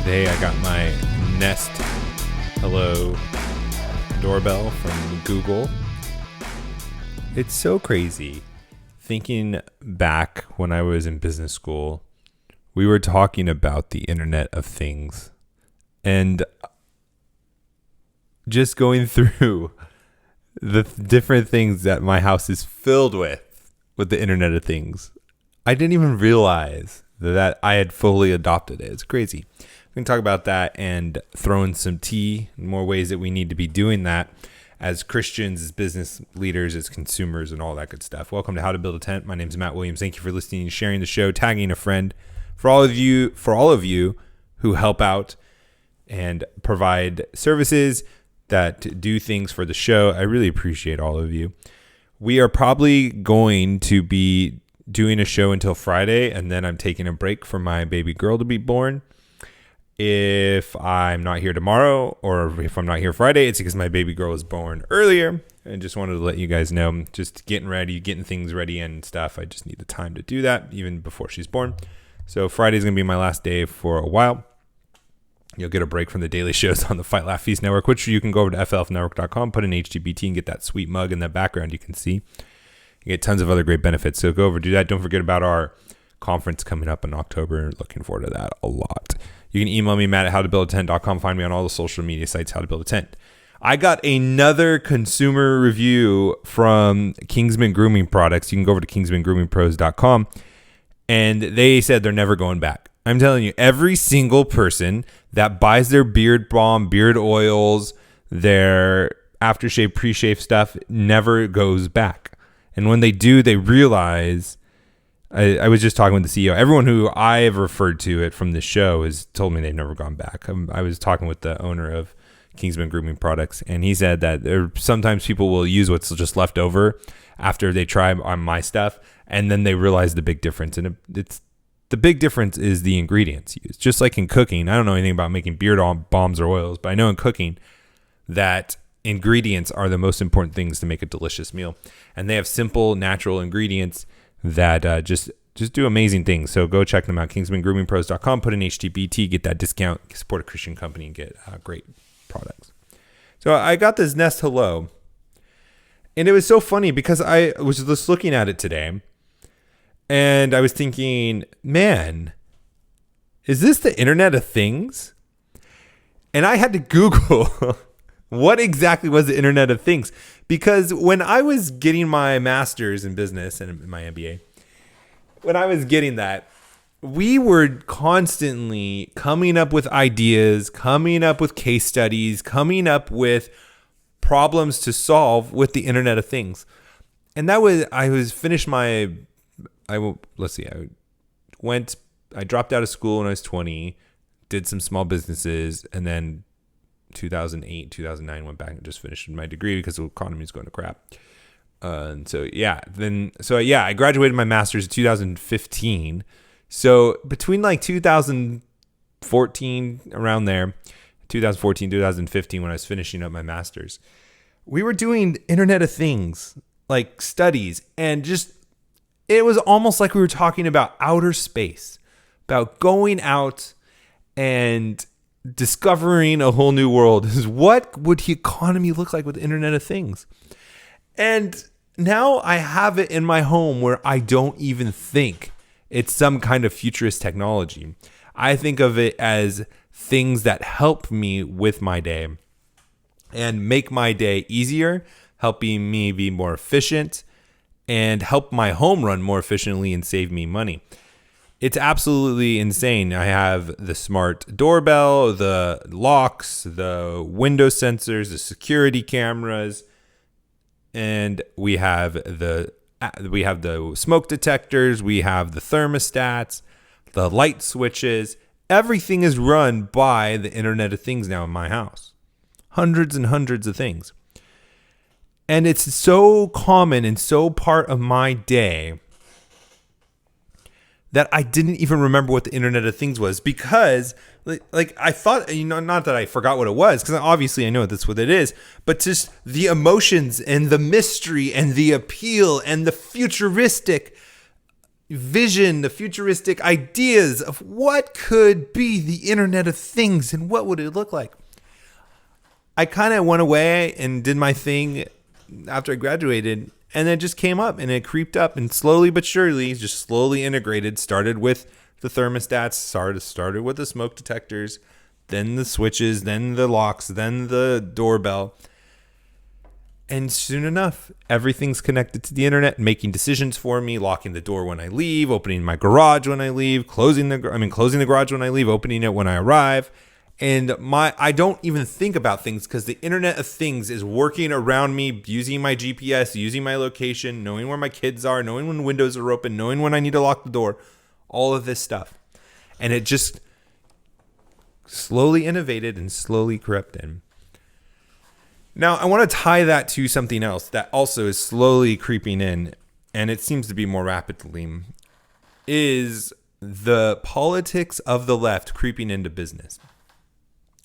Today I got my Nest Hello doorbell from Google. It's so crazy. Thinking back when I was in business school, we were talking about the Internet of Things. And just going through the different things that my house is filled with the Internet of Things, I didn't even realize that I had fully adopted it. It's crazy. We can talk about that and throw in some tea, more ways that we need to be doing that as Christians, as business leaders, as consumers, and all that good stuff. Welcome to How to Build a Tent. My name is Matt Williams. Thank you for listening and sharing the show, tagging a friend. For all of you who help out and provide services that do things for the show, I really appreciate all of you. We are probably going to be doing a show until Friday, and then I'm taking a break for my baby girl to be born. If I'm not here tomorrow, or if I'm not here Friday, it's because my baby girl was born earlier. And just wanted to let you guys know, just getting things ready and stuff. I just need the time to do that, even before she's born. So Friday's going to be my last day for a while. You'll get a break from the daily shows on the Fight Laugh Feast Network, which you can go over to flfnetwork.com, put in HTBT, and get that sweet mug in the background you can see. You get tons of other great benefits. So go over, do that. Don't forget about our conference coming up in October. Looking forward to that a lot. You can email me, Matt at howtobuildatent.com. Find me on all the social media sites, How to Build a Tent. I got another consumer review from Kingsman Grooming Products. You can go over to kingsmangroomingpros.com. And they said they're never going back. I'm telling you, every single person that buys their beard balm, beard oils, their aftershave, pre-shave stuff never goes back. And when they do, they realize... I was just talking with the CEO. Everyone who I have referred to it from this show has told me they've never gone back. I was talking with the owner of Kingsman Grooming Products, and he said that sometimes people will use what's just left over after they try on my stuff, and then they realize the big difference. And the big difference is the ingredients used. Just like in cooking, I don't know anything about making beard balms or oils, but I know in cooking that ingredients are the most important things to make a delicious meal. And they have simple, natural ingredients that just do amazing things. So go check them out, kingsmangroomingpros.com, put in HTBT, get that discount, support a Christian company, and get great products. So I got this Nest Hello, and it was so funny because I was just looking at it today, and I was thinking, man, is this the Internet of Things? And I had to Google what exactly was the Internet of Things? Because when I was getting my master's in business and my MBA, when I was getting that, we were constantly coming up with ideas, coming up with case studies, coming up with problems to solve with the Internet of Things. And I dropped out of school when I was 20, did some small businesses, and then 2008, 2009 went back and just finished my degree because the economy is going to crap. I graduated my master's in 2015. So between like 2014, around there, 2014, 2015, when I was finishing up my master's, we were doing Internet of Things, like studies, and just, it was almost like we were talking about outer space, about going out and discovering a whole new world. Is what would the economy look like with the Internet of Things? And now I have it in my home where I don't even think it's some kind of futurist technology. I think of it as things that help me with my day and make my day easier, helping me be more efficient and help my home run more efficiently and save me money. It's absolutely insane. I have the smart doorbell, the locks, the window sensors, the security cameras, and we have the smoke detectors, we have the thermostats, the light switches. Everything is run by the Internet of Things now in my house. Hundreds and hundreds of things. And it's so common and so part of my day that I didn't even remember what the Internet of Things was, because like I thought, not that I forgot what it was, because obviously I know that's what it is, but just the emotions and the mystery and the appeal and the futuristic vision, the futuristic ideas of what could be the Internet of Things and what would it look like. I kind of went away and did my thing after I graduated, and it just came up and it creeped up, and slowly but surely, just slowly integrated. Started with the thermostats, started with the smoke detectors, then the switches, then the locks, then the doorbell. And soon enough, everything's connected to the internet, making decisions for me, locking the door when I leave, opening my garage when I leave, closing the garage when I leave, opening it when I arrive. And I don't even think about things because the Internet of Things is working around me, using my GPS, using my location, knowing where my kids are, knowing when windows are open, knowing when I need to lock the door, all of this stuff. And it just slowly innovated and slowly crept in. Now, I want to tie that to something else that also is slowly creeping in, and it seems to be more rapidly, is the politics of the left creeping into business.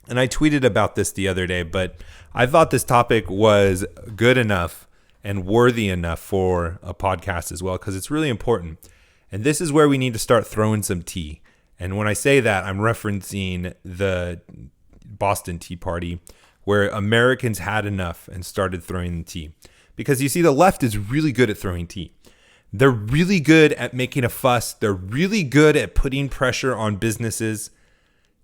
And I tweeted about this the other day, but I thought this topic was good enough and worthy enough for a podcast as well, because it's really important. And this is where we need to start throwing some tea. And when I say that, I'm referencing the Boston Tea Party, where Americans had enough and started throwing the tea. Because you see, the left is really good at throwing tea. They're really good at making a fuss. They're really good at putting pressure on businesses.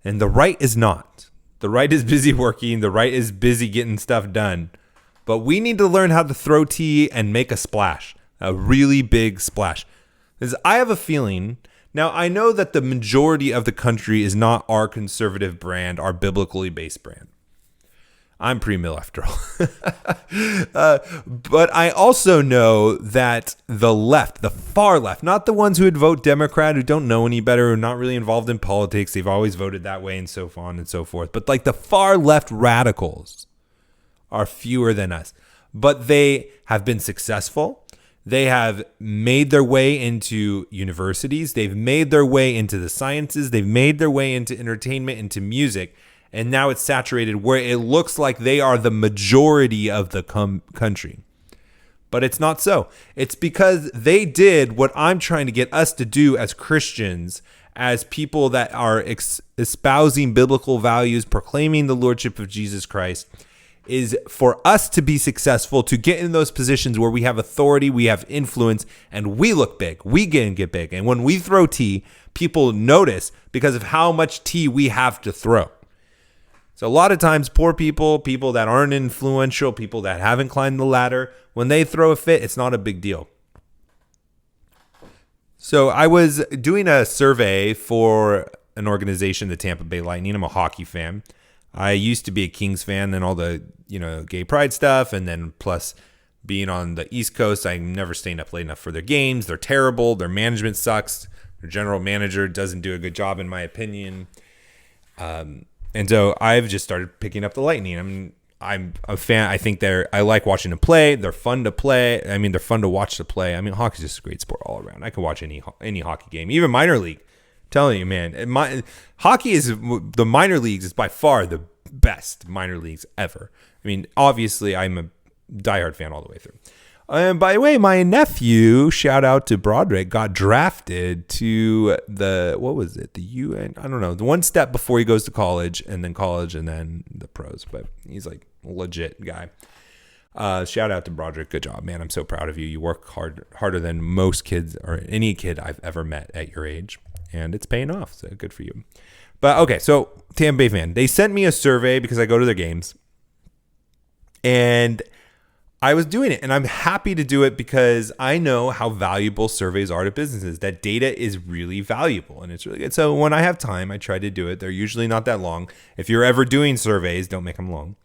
And the right is not. The right is busy working. The right is busy getting stuff done. But we need to learn how to throw tea and make a splash, a really big splash. Because I have a feeling, now I know that the majority of the country is not our conservative brand, our biblically based brand. I'm pre-mill after all. But I also know that the left, the far left, not the ones who would vote Democrat, who don't know any better, who are not really involved in politics, they've always voted that way and so on and so forth. But like the far left radicals are fewer than us. But they have been successful. They have made their way into universities. They've made their way into the sciences. They've made their way into entertainment, into music. And now it's saturated where it looks like they are the majority of the country. But it's not so. It's because they did what I'm trying to get us to do as Christians, as people that are espousing biblical values, proclaiming the lordship of Jesus Christ, is for us to be successful, to get in those positions where we have authority, we have influence, and we look big. We get big. And when we throw tea, people notice because of how much tea we have to throw. So a lot of times, poor people that aren't influential, people that haven't climbed the ladder, when they throw a fit, it's not a big deal. So I was doing a survey for an organization, the Tampa Bay Lightning. I'm a hockey fan. I used to be a Kings fan, then all the gay pride stuff, and then plus being on the East Coast, I'm never staying up late enough for their games. They're terrible. Their management sucks. Their general manager doesn't do a good job, in my opinion. And so I've just started picking up the Lightning. I'm a fan. I think I like watching them play. They're fun to play. I mean, they're fun to watch to play. I mean, hockey's just a great sport all around. I can watch any hockey game, even minor league. I'm telling you, man, hockey is the minor leagues is by far the best minor leagues ever. I mean, obviously, I'm a diehard fan all the way through. And by the way, my nephew, shout out to Broderick, got drafted to the UN? I don't know. The one step before he goes to college and then the pros. But he's like a legit guy. Shout out to Broderick. Good job, man. I'm so proud of you. You work harder than most kids or any kid I've ever met at your age. And it's paying off. So good for you. But okay, so Tampa Bay fan. They sent me a survey because I go to their games. And I was doing it, and I'm happy to do it because I know how valuable surveys are to businesses. That data is really valuable, and it's really good. So when I have time, I try to do it. They're usually not that long. If you're ever doing surveys, don't make them long.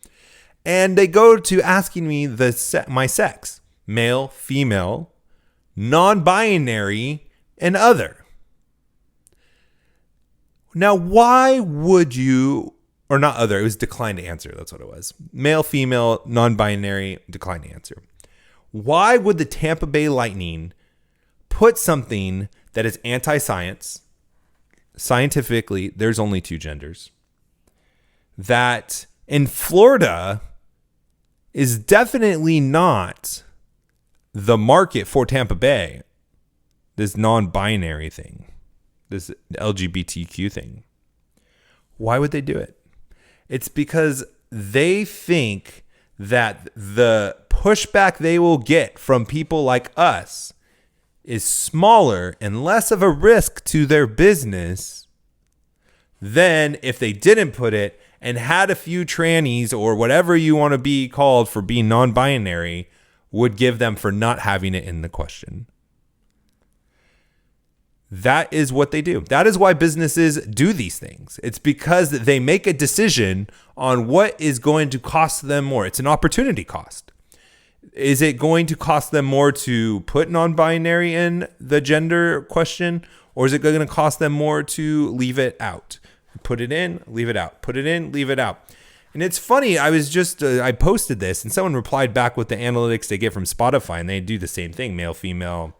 And they go to asking me my sex: male, female, non-binary, and other. Now, why would you... Or not other, it was decline to answer. That's what it was. Male, female, non-binary, decline to answer. Why would the Tampa Bay Lightning put something that is anti-science? Scientifically, there's only two genders. That in Florida is definitely not the market for Tampa Bay. this non-binary thing, this LGBTQ thing. Why would they do it? It's because they think that the pushback they will get from people like us is smaller and less of a risk to their business than if they didn't put it and had a few trannies or whatever you want to be called for being non-binary would give them for not having it in the question. That is what they do. That is why businesses do these things. It's because they make a decision on what is going to cost them more. It's an opportunity cost. Is it going to cost them more to put non-binary in the gender question, or is it going to cost them more to leave it out? Put it in, leave it out. Put it in, leave it out. And it's funny, I posted this and someone replied back with the analytics they get from Spotify, and they do the same thing, male, female,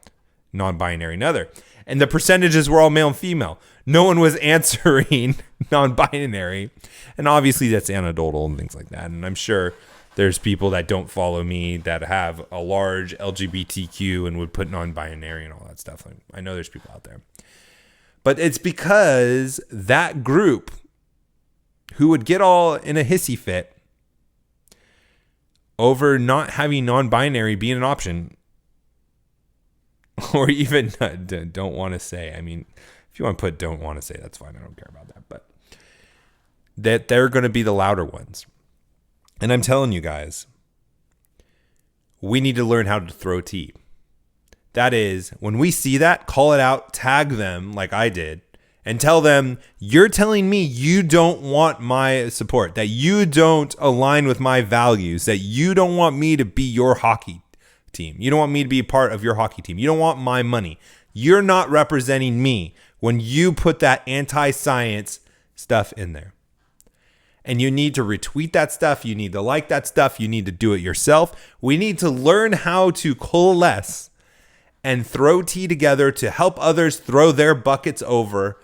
non-binary, and other. And the percentages were all male and female. No one was answering non-binary. And obviously that's anecdotal and things like that. And I'm sure there's people that don't follow me that have a large LGBTQ and would put non-binary and all that stuff. I know there's people out there. But it's because that group who would get all in a hissy fit over not having non-binary being an option, or even don't want to say. I mean, if you want to put don't want to say, that's fine. I don't care about that. But that they're going to be the louder ones. And I'm telling you guys, we need to learn how to throw tea. That is, when we see that, call it out, tag them like I did, and tell them, you're telling me you don't want my support, that you don't align with my values, that you don't want me to be your hockey team. You don't want me to be a part of your hockey team. You don't want my money. You're not representing me when you put that anti-science stuff in there. And you need to retweet that stuff. You need to like that stuff. You need to do it yourself. We need to learn how to coalesce and throw tea together to help others throw their buckets over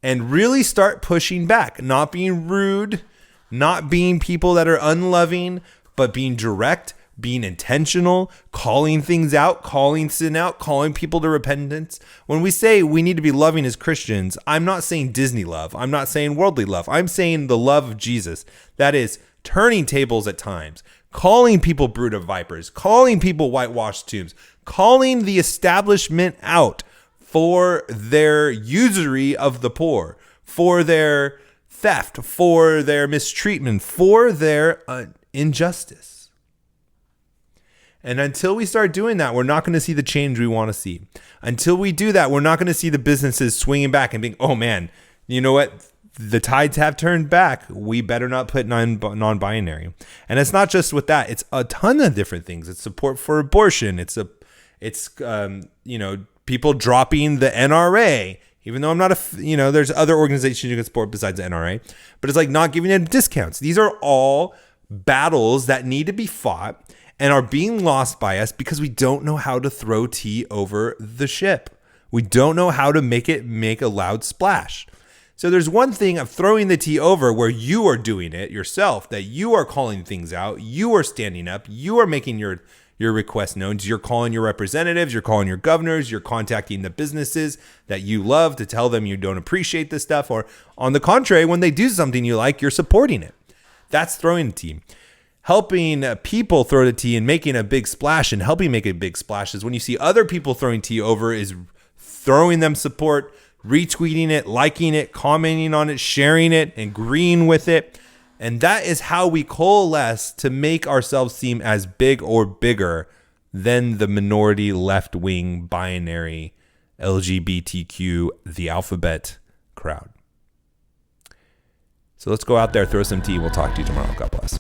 and really start pushing back, not being rude, not being people that are unloving, but being direct, being intentional, calling things out, calling sin out, calling people to repentance. When we say we need to be loving as Christians, I'm not saying Disney love. I'm not saying worldly love. I'm saying the love of Jesus. That is turning tables at times, calling people brood of vipers, calling people whitewashed tombs, calling the establishment out for their usury of the poor, for their theft, for their mistreatment, for their injustice. And until we start doing that, we're not going to see the change we want to see. Until we do that, we're not going to see the businesses swinging back and being, oh man, you know what? The tides have turned back. We better not put non-binary. And it's not just with that. It's a ton of different things. It's support for abortion. It's people dropping the NRA. Even though I'm not there's other organizations you can support besides the NRA, but it's like not giving them discounts. These are all battles that need to be fought and are being lost by us because we don't know how to throw tea over the ship. We don't know how to make a loud splash. So there's one thing of throwing the tea over where you are doing it yourself, that you are calling things out, you are standing up, you are making your request known. You're calling your representatives, you're calling your governors, you're contacting the businesses that you love to tell them you don't appreciate this stuff, or on the contrary, when they do something you like, you're supporting it. That's throwing the tea. Helping people throw the tea and making a big splash and helping make a big splash is when you see other people throwing tea over, is throwing them support, retweeting it, liking it, commenting on it, sharing it, and agreeing with it. And that is how we coalesce to make ourselves seem as big or bigger than the minority left-wing binary LGBTQ, the alphabet crowd. So let's go out there, throw some tea. We'll talk to you tomorrow. God bless.